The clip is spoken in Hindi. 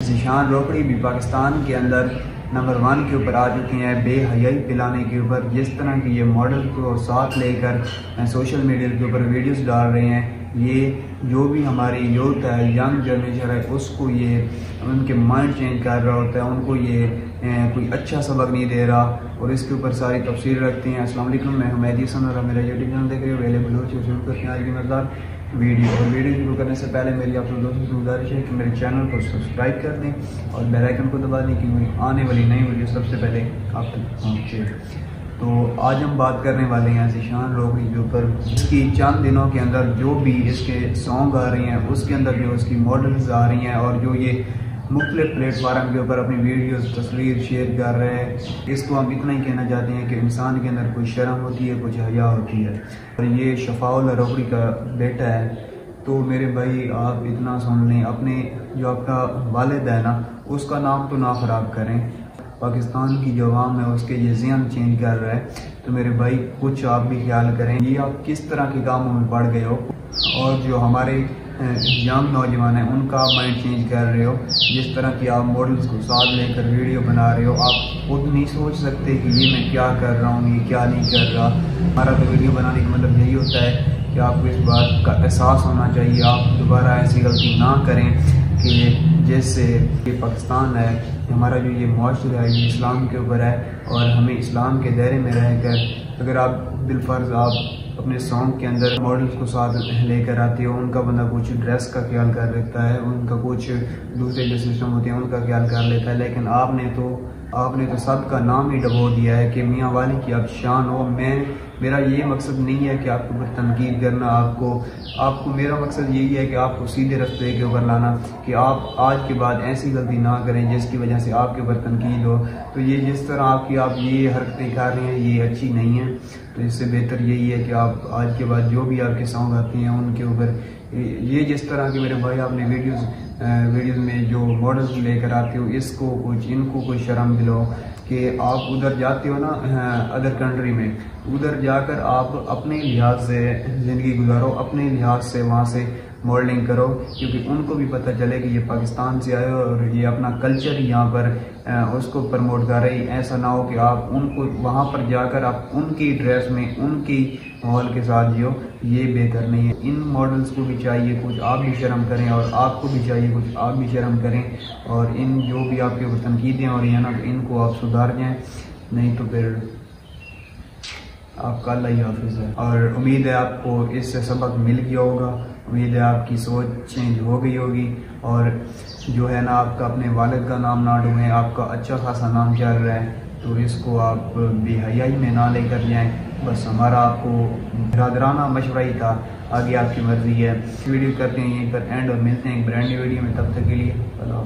ज़ीशान रोकड़ी भी पाकिस्तान के अंदर नंबर 1 के ऊपर आ चुके हैं बेहयाई पिलाने के ऊपर। जिस तरह की ये मॉडल को साथ लेकर सोशल मीडिया के ऊपर वीडियोस डाल रहे हैं, ये जो भी हमारी यूथ है, यंग जनरेशन है, उसको ये उनके माइंड चेंज कर रहा होता है, उनको ये कोई अच्छा सबक नहीं दे रहा। और इसके ऊपर सारी तफसील रखते हैं। अस्सलाम वालेकुम, मैं हूं मेहदी हसन और मेरा यूट्यूब चैनल देख रहे हो अवेलेबल हो शुरू करते हैं आज की मज़ेदार वीडियो। और वीडियो शुरू करने से पहले मेरी आप दोस्तों से गुजारिश है कि मेरे चैनल को सब्सक्राइब कर दें और बेल आइकन को दबा दें कि मेरी आने वाली नई वीडियो सबसे पहले आप तक पहुँचे। तो आज हम बात करने वाले हैं ज़ीशान रोकड़ी के ऊपर, जिसकी चंद दिनों के अंदर जो भी इसके सॉन्ग आ रही हैं, उसके अंदर जो इसकी मॉडल्स आ रही हैं और जो ये मुख्तलिफ प्लेटफार्म के ऊपर अपनी वीडियोस तस्वीर शेयर कर रहे हैं। इसको हम इतना ही कहना चाहते हैं कि इंसान के अंदर कुछ शर्म होती है, कुछ हया होती है। और ये शफाउल्लाह रोकड़ी का बेटा है। तो मेरे भाई आप इतना सुन लें, अपने जो आपका वालिद है ना, उसका नाम तो ना ख़राब करें। पाकिस्तान की जो आवाम है उसके ये ज़हन चेंज कर रहा है। तो मेरे भाई कुछ आप भी ख्याल करें, ये आप किस तरह के कामों में पड़ गए हो और जो हमारे यंग नौजवान हैं उनका माइंड चेंज कर रहे हो। जिस तरह की आप मॉडल्स को साथ लेकर वीडियो बना रहे हो, आप खुद नहीं सोच सकते कि ये मैं क्या कर रहा हूँ, ये क्या नहीं कर रहा। हमारा तो वीडियो बनाने का मतलब यही होता है कि आपको इस बात का एहसास होना चाहिए, आप दोबारा ऐसी गलती ना करें कि जैसे ये पाकिस्तान है, हमारा जो ये माशरा है ये इस्लाम के ऊपर है और हमें इस्लाम के दायरे में रहकर अगर आप बिलफर्ज आप अपने सॉन्ग के अंदर मॉडल्स को साथ लेकर आते हो, उनका बंदा कुछ ड्रेस का ख्याल कर लेता है, उनका कुछ दूसरे जो सिस्टम होते हैं उनका ख्याल कर लेता है, लेकिन आपने तो सबका नाम ही डबो दिया है कि मियाँ वाली की आप शान हो। मेरा ये मकसद नहीं है कि आपके ऊपर तनकीद करना, आपको मेरा मकसद यही है कि आपको सीधे रास्ते के ऊपर लाना कि आप आज के बाद ऐसी गलती ना करें जिसकी वजह से आपके ऊपर तनकीद हो। तो ये जिस तरह आप ये हरकतें कर रहे हैं ये अच्छी नहीं है। तो इससे बेहतर यही है कि आप आज के बाद जो भी आपके सॉन्ग आते हैं उनके ऊपर ये जिस तरह के मेरे भाई आपने वीडियोस में जो मॉडल्स लेकर आते हो, इनको कोई शर्म दिलाओ कि आप उधर जाते हो ना अदर कंट्री में, उधर जाकर आप अपने लिहाज से ज़िंदगी गुजारो, अपने लिहाज से वहाँ से मॉडलिंग करो, क्योंकि उनको भी पता चले कि ये पाकिस्तान से आए और ये अपना कल्चर यहाँ पर उसको प्रमोट कर रहे। ऐसा ना हो कि आप उनको वहाँ पर जाकर आप उनकी ड्रेस में उनकी माहौल के साथ जियो, ये बेहतर नहीं है। इन मॉडल्स को भी चाहिए कुछ आप भी शर्म करें और आपको भी चाहिए कुछ आप भी शर्म करें और इन जो भी आपके ऊपर तनकीदें हो रही हैं ना, तो इनको आप सुधार जाएँ, नहीं तो फिर आपका अल्लाह ही हाफिज़ है। और उम्मीद है आपको इससे सबक मिल गया होगा, उम्मीद है आपकी सोच चेंज हो गई होगी और जो है ना आपका अपने वालिद का नाम ना डूबे, आपका अच्छा खासा नाम चल रहा है, तो इसको आप बेहयाई में ना लेकर जाएं। बस हमारा आपको बिरादराना मशवरा ही था, आगे आपकी मर्जी है। वीडियो करते हैं यहीं पर एंड और मिलते हैं एक ब्रांड न्यू वीडियो में, तब तक के लिए अल्लाह।